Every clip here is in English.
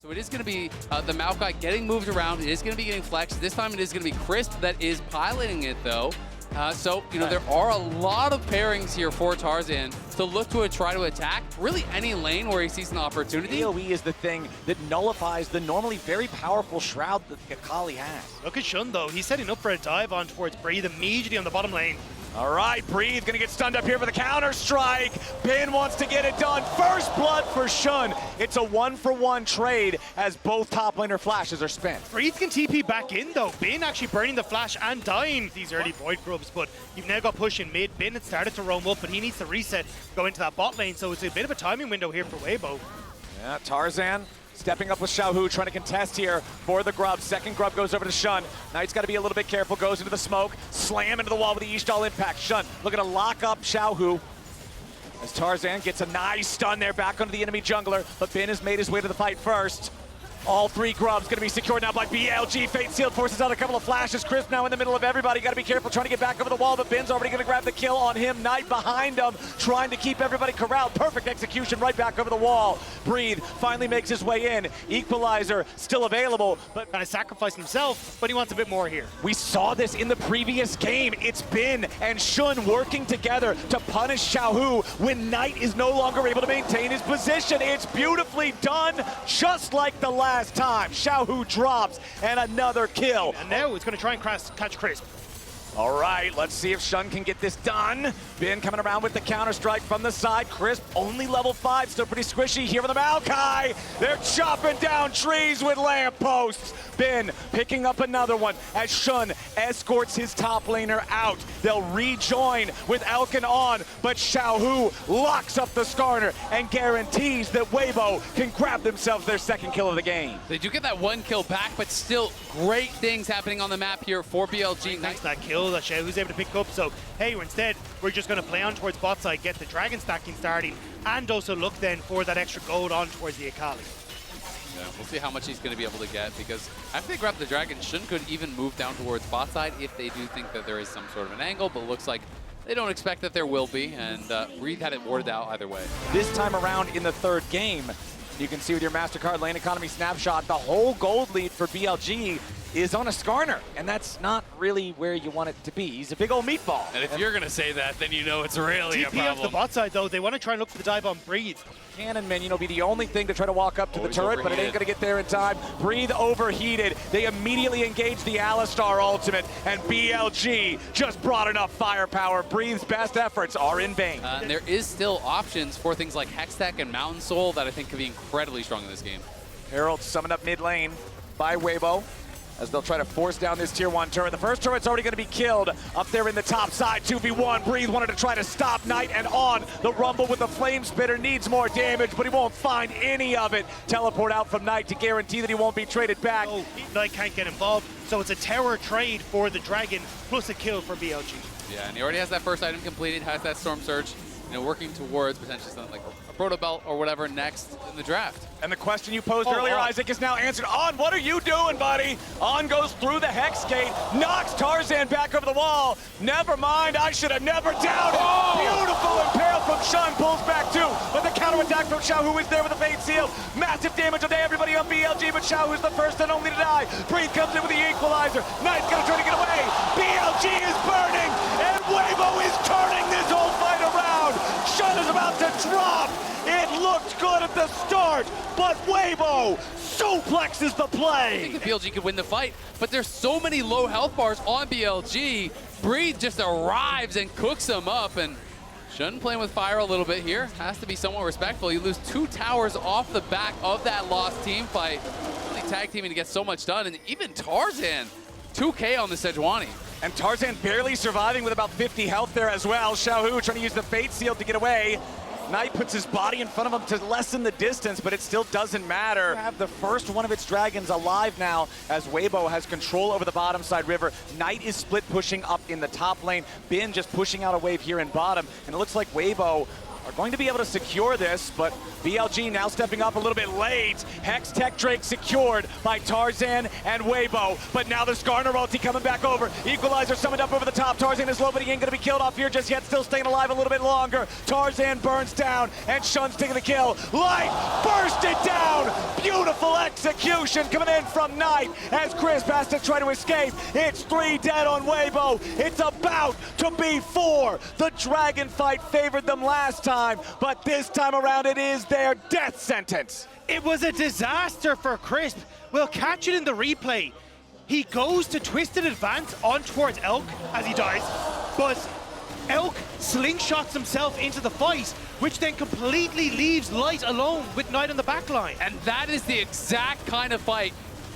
So it is going to be the Maokai getting moved around. It is going to be getting flexed. This time it is going to be Crisp that is piloting it, though. So, you know, there are a lot of pairings here for Tarzan to look to try to attack really any lane where he sees an opportunity. AoE is the thing that nullifies the normally very powerful Shroud that Akali has. Look at Shun, though. He's setting up for a dive on towards Breathe immediately on the bottom lane. All right, Breathe gonna get stunned up here for the counter strike. Bin wants to get it done. First blood for Shun. It's a 1-for-1 trade as both top laner flashes are spent. Breathe can TP back in, though. Bin actually burning the flash and dying these early Void Grubs, but you've now got push in mid. Bin had started to roam up, but he needs to reset, go into that bot lane, so it's a bit of a timing window here for Waybo. Yeah, Tarzan stepping up with Xiaohu, trying to contest here for the grub. Second grub goes over to Shun. Knight's got to be a little bit careful, goes into the smoke, slam into the wall with the Ishtal impact. Shun looking to lock up Xiaohu as Tarzan gets a nice stun there back onto the enemy jungler, but Bin has made his way to the fight first. All three grubs going to be secured now by BLG. Fate Sealed forces out a couple of flashes. Crisp now in the middle of everybody. Got to be careful trying to get back over the wall, but Bin's already going to grab the kill on him. Knight behind him, trying to keep everybody corralled. Perfect execution right back over the wall. Breathe finally makes his way in. Equalizer still available, but Kind of sacrificed himself, but he wants a bit more here. we saw this in the previous game. It's Bin and Shun working together to punish Xiaohu when Knight is no longer able to maintain his position. It's beautifully done, just like the last time. Xiaohu drops and another kill. And now it's going to try and catch Crisp. All right, let's see if Shun can get this done. Bin coming around with the counter-strike from the side. Crisp, only level 5, still pretty squishy here for the Maokai. They're chopping down trees with lampposts. Bin picking up another one as Shun escorts his top laner out. They'll rejoin with Elkin on, but Xiaohu locks up the Skarner and guarantees that Waybo can grab themselves their second kill of the game. They do get that one kill back, but still great things happening on the map here for BLG. Thanks to that kill that Xiaohu's able to pick up. So, hey, instead, we're just going to play on towards bot side, get the dragon stacking starting, and also look then for that extra gold on towards the Akali. Yeah, we'll see how much he's going to be able to get, because after they grab the dragon, Shun could even move down towards bot side if they do think that there is some sort of an angle, but it looks like they don't expect that there will be, and Breathe had it warded out either way. This time around in the third game, you can see with your MasterCard lane economy snapshot, the whole gold lead for BLG is on a Skarner, and that's not really where you want it to be. He's a big old meatball. And if you're going to say that, then you know it's really a TP off the problem. bot side, though. They want to try and look for the dive on Breathe. Cannonman, you know, be the only thing to try to walk up to the turret, but it ain't gonna get there in time. Breathe overheated. They immediately engage the Alistar ultimate, and BLG just brought enough firepower. Breathe's best efforts are in vain. And there is still options for things like Hextech and Mountain Soul that I think could be incredibly strong in this game. Herald summoned up mid lane by Waybo, as they'll try to force down this tier 1 turret. The first turret's already going to be killed up there in the top side. 2v1. Breathe wanted to try to stop Knight, and on the rumble with the flame spitter needs more damage, but he won't find any of it. Teleport out from Knight to guarantee that he won't be traded back. Oh, Knight can't get involved, so it's a tower trade for the dragon plus a kill for BLG. Yeah, and he already has that first item completed, has that Storm Surge, you know, working towards potentially something like a Proto Belt or whatever next in the draft. And the question you posed earlier, Isaac, is now answered. On, what are you doing, buddy? On goes through the Hex Gate, knocks Tarzan back over the wall. Never mind, I should have never doubted. Beautiful impale from Shun, pulls back too. But the counterattack from Xiao, who is there with the Fate Seal. Massive damage onto everybody on BLG, but Xiao is the first and only to die. Breathe comes in with the equalizer. Knight's gonna try to get away. BLG is burning, and Waybo is turning this whole fight around. Shun is about to drop. It looked good at the start, but Waybo suplexes the I play. think the BLG could win the fight, but there's so many low health bars on BLG. Breathe just arrives and cooks them up, and Shun playing with fire a little bit here. Has to be somewhat respectful. You lose 2 towers off the back of that lost team fight. Really tag teaming to get so much done, and even Tarzan, 2K on the Sejuani. And Tarzan barely surviving with about 50 health there as well. Xiaohu trying to use the Fate Seal to get away. Knight puts his body in front of him to lessen the distance, but it still doesn't matter. Have the first one of its dragons alive now as Waybo has control over the bottom side river. Knight is split pushing up in the top lane. Bin just pushing out a wave here in bottom, and it looks like Waybo are going to be able to secure this, but BLG now stepping up a little bit late. Hex Tech Drake secured by Tarzan and Waybo, but now the Skarner ulti coming back over. Equalizer summoned up over the top. Tarzan is low, but he ain't gonna be killed off here just yet, still staying alive a little bit longer. Tarzan burns down, and Shun's taking the kill. Light burst it down! Beautiful execution coming in from Knight as Crisp has to try to escape. It's 3 dead on Waybo. It's about to be 4. The Dragon fight favored them last time, but this time around it is their death sentence. It was a disaster for Crisp. We'll catch it in the replay. He goes to twisted advance on towards Elk as he dies, but Elk slingshots himself into the fight, which then completely leaves Light alone with Knight on the back line. And that is the exact kind of fight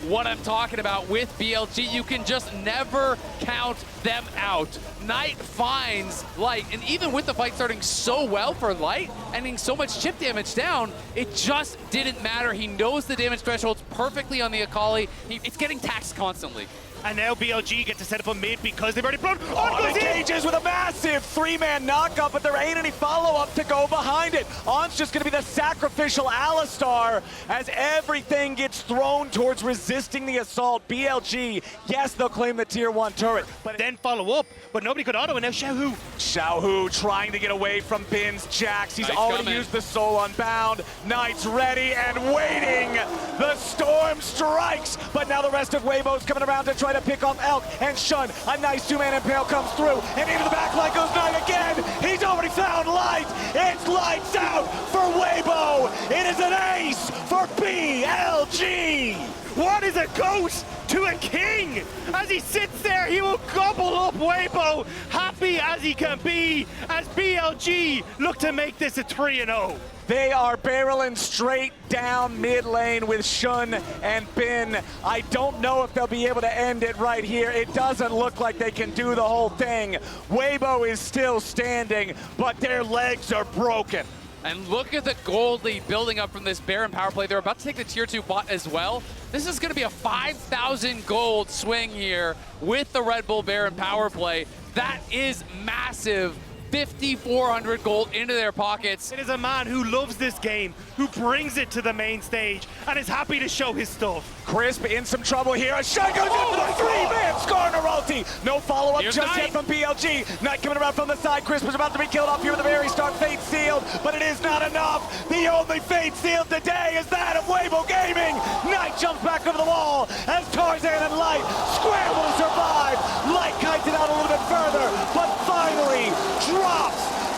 what I'm talking about with BLG. You can just never count them out. Knight finds Light, and even with the fight starting so well for Light, ending so much chip damage down, it just didn't matter. He knows the damage thresholds perfectly on the Akali. It's getting taxed constantly. And now BLG get to set up a mid because they've already blown. On engages with a massive 3-man knockup, but there ain't any follow-up to go behind it. On's just gonna be the sacrificial Alistar as everything gets thrown towards resisting the assault. BLG, yes, they'll claim the tier 1 turret, but then follow up, but nobody could auto, and now Xiaohu. Xiaohu trying to get away from Bin's Jax. He's already used the Soul Unbound. Knight's ready and waiting. The storm strikes, but now the rest of Waybo's coming around to try to pick off Elk and Shun. A nice 2-man impale comes through, and into the back line goes Knight again. He's already found Light. It's lights out for Waybo. It is an ace for BLG. What is a ghost to a king? As he sits there, he will gobble up Weibo, happy as he can be, as BLG look to make this a 3-0. They are barreling straight down mid lane with Shun and Bin. I don't know if they'll be able to end it right here. It doesn't look like they can do the whole thing. Waybo is still standing, but their legs are broken. And look at the gold lead building up from this Baron power play. They're about to take the tier 2 bot as well. This is going to be a 5,000 gold swing here with the Red Bull Baron power play. That is massive. 5,400 gold into their pockets. It is a man who loves this game, who brings it to the main stage, and is happy to show his stuff. Crisp in some trouble here. A shot goes into the 3-man Skarner ulti. No follow-up just yet from BLG. Knight coming around from the side. Crisp is about to be killed off here at the very start. Fate sealed, but it is not enough. The only fate sealed today is that of Weibo Gaming. Knight jumps back over the wall as Tarzan and Light scramble to survive. Light kites it out a little bit further, but finally drops.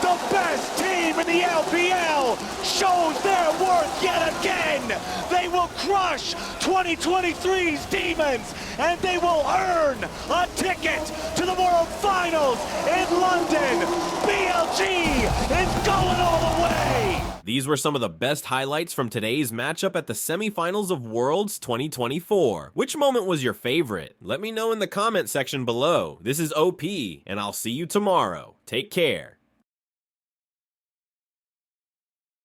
The best team in the LPL shows their worth yet again. They will crush 2023's demons, and they will earn a ticket to the World Finals in London. BLG is going all the way. These were some of the best highlights from today's matchup at the semifinals of Worlds 2024. Which moment was your favorite? Let me know in the comment section below. This is OP, and I'll see you tomorrow. Take care.